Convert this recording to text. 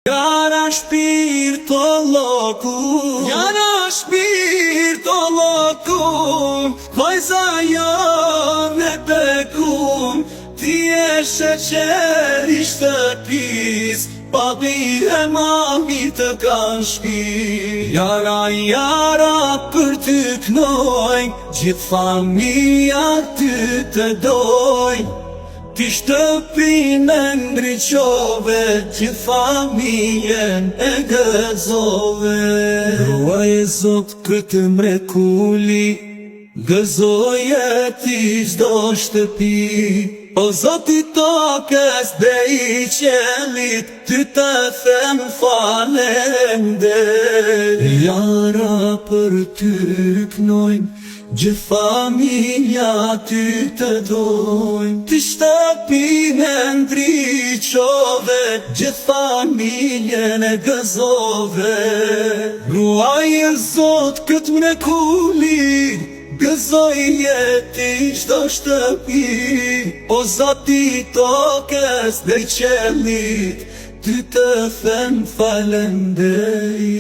Jara shpirto loku, jara shpirto loku, vajza jam e bekum, ti e sheqer i shtëpis, papi e mami të kanë shpi. Jara për ty knojnë, gjithë familja ty të dojnë. Ti shtëpin e ndriqove, gjithë familjen e gëzove. Ruaj e Zot këtë mrekuli, gëzoje ti çdo shtëpi. O Zoti i tokës dhe i qelit, ty të them falender. Jara për ty knojnë, gjithë familja ty të dojnë. Ti shtëpin e ndriqove, gjithë familjen e gëzove. Ruaj e Zot këtë mrekuli, gëzoje ti çdo shtëpi. O Zoti i tokës dhe i qelit, ty të them falenderi.